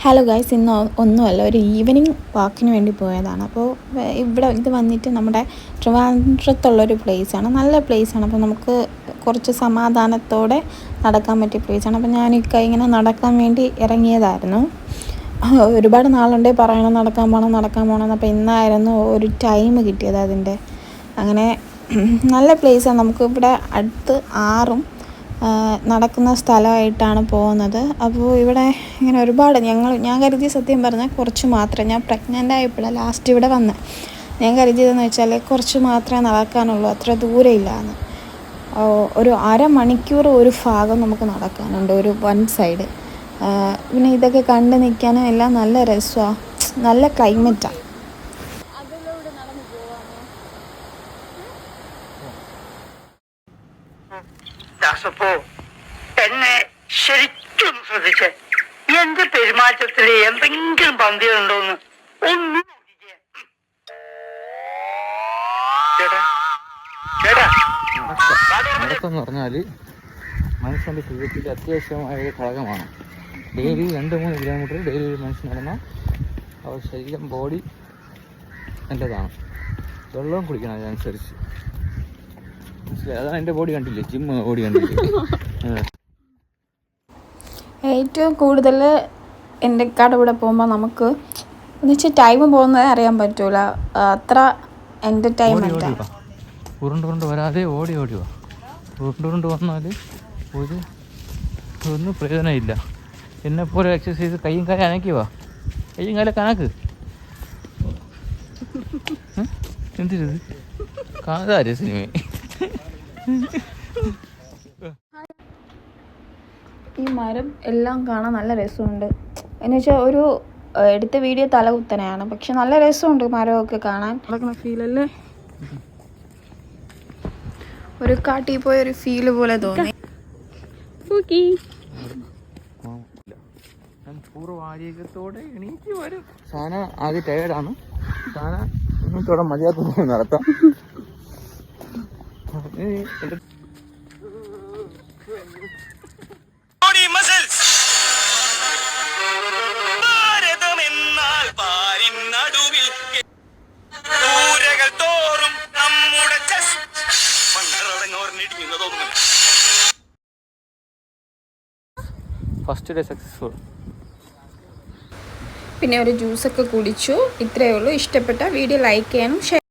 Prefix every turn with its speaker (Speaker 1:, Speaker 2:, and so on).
Speaker 1: Hello guys, ഇന്ന് ഒന്നുമല്ല, ഒരു ഈവനിങ് വാക്കിന് വേണ്ടി പോയതാണ്. അപ്പോൾ ഇവിടെ ഇത് വന്നിട്ട് നമ്മുടെ ട്രിവാൻഡ്രത്തുള്ളൊരു പ്ലേസാണ്, നല്ല പ്ലേസാണ്. അപ്പോൾ നമുക്ക് കുറച്ച് സമാധാനത്തോടെ നടക്കാൻ പറ്റിയ പ്ലേസാണ്. അപ്പോൾ ഞാനൊക്കെ ഇങ്ങനെ നടക്കാൻ വേണ്ടി ഇറങ്ങിയതായിരുന്നു. ഒരുപാട് നാളുണ്ടേ പറയണം നടക്കാൻ പോകണം. അപ്പോൾ ഇന്നായിരുന്നു ഒരു ടൈം കിട്ടിയത് അതിൻ്റെ. അങ്ങനെ നല്ല പ്ലേസാണ്. നമുക്ക് ഇവിടെ അടുത്ത് ആറും നടക്കുന്ന സ്ഥലമായിട്ടാണ് പോകുന്നത്. അപ്പോൾ ഇവിടെ ഇങ്ങനെ ഒരുപാട് ഞാൻ കരുതിയ, സത്യം പറഞ്ഞാൽ കുറച്ച് മാത്രമേ, ഞാൻ പ്രഗ്നൻ്റ് ആയപ്പോഴാണ് ലാസ്റ്റ് ഇവിടെ വന്നത്. ഞാൻ കരുതിയതെന്ന് വെച്ചാൽ കുറച്ച് മാത്രമേ നടക്കാനുള്ളൂ, അത്ര ദൂരമില്ലാന്ന്. ഒരു അരമണിക്കൂർ ഒരു ഭാഗം നമുക്ക് നടക്കാനുണ്ട്, ഒരു വൺ സൈഡ്. പിന്നെ ഇതൊക്കെ കണ്ട് നിൽക്കാനും എല്ലാം നല്ല രസമാണ്, നല്ല ക്ലൈമറ്റാണ്.
Speaker 2: എന്നെ ശരിക്കും ശ്രദ്ധിച്ച് എന്റെ പെരുമാറ്റത്തിൽ എന്തെങ്കിലും പന്തികളുണ്ടോന്ന് ഒന്നും
Speaker 3: നടക്കെന്ന് പറഞ്ഞാൽ മനുഷ്യൻ്റെ ജീവിതത്തിൽ അത്യാവശ്യമായ ഒരു ഘടകമാണ്. ഡെയിലി 2-3 കിലോമീറ്റർ ഡെയിലി ഒരു മനുഷ്യൻ നടന്നാൽ അവർ ശരീരം ബോഡി നല്ലതാണ്. വെള്ളവും കുടിക്കണം അതിനനുസരിച്ച്. മനസ്സിലായി? അതാണ് എൻ്റെ ബോഡി കണ്ടില്ലേ, ജിം ബോഡി കണ്ടില്ലേ.
Speaker 1: ഏറ്റവും കൂടുതൽ എൻ്റെ ഇക്കാടെ കൂടെ പോകുമ്പോൾ നമുക്ക് എന്നുവെച്ചാൽ ടൈം പോകുന്നത് അറിയാൻ പറ്റൂല, അത്ര എൻ്റർടൈൻമെൻറ്റാണ്.
Speaker 3: ഉരുണ്ട് വരാതെ ഓടി വാ. ഉരുണ്ട് വന്നാൽ ഒന്നും പ്രയോജനമില്ല. എന്നെപ്പോലെ എക്സസൈസ് കയ്യും കാലം അനക്കി വാ, കയ്യും കാലം കണക്ക് എന്തിരുത് കാതാര് സിനിമ.
Speaker 1: ഈ മരം എല്ലാം കാണാൻ നല്ല രസമുണ്ട്. എന്നുവെച്ചാൽ ഒരു എടുത്ത വീഡിയോ തലകുത്തനെയാണ്, പക്ഷെ നല്ല രസമുണ്ട് മരമൊക്കെ കാണാൻ. നടക്കുന്ന ഫീലല്ലേ, ഒരു കാട്ടിൽ പോയ ഒരു ഫീല് പോലെ തോന്നി.
Speaker 3: പൂർവാരോഗ്യത്തോടെ എണീറ്റ് വരും. സാന ആദ്യ ടയേർഡാണ്. സാന ഇന്നത്തോടെ മതിയാക്കുന്നു നടത്താം. First day successful.
Speaker 1: പിന്നെ ഒരു ജ്യൂസൊക്കെ കുടിച്ചു. ഇത്രയേ ഉള്ളൂ. ഇഷ്ടപ്പെട്ട വീഡിയോ ലൈക്ക് ചെയ്യണം, ഷെയർ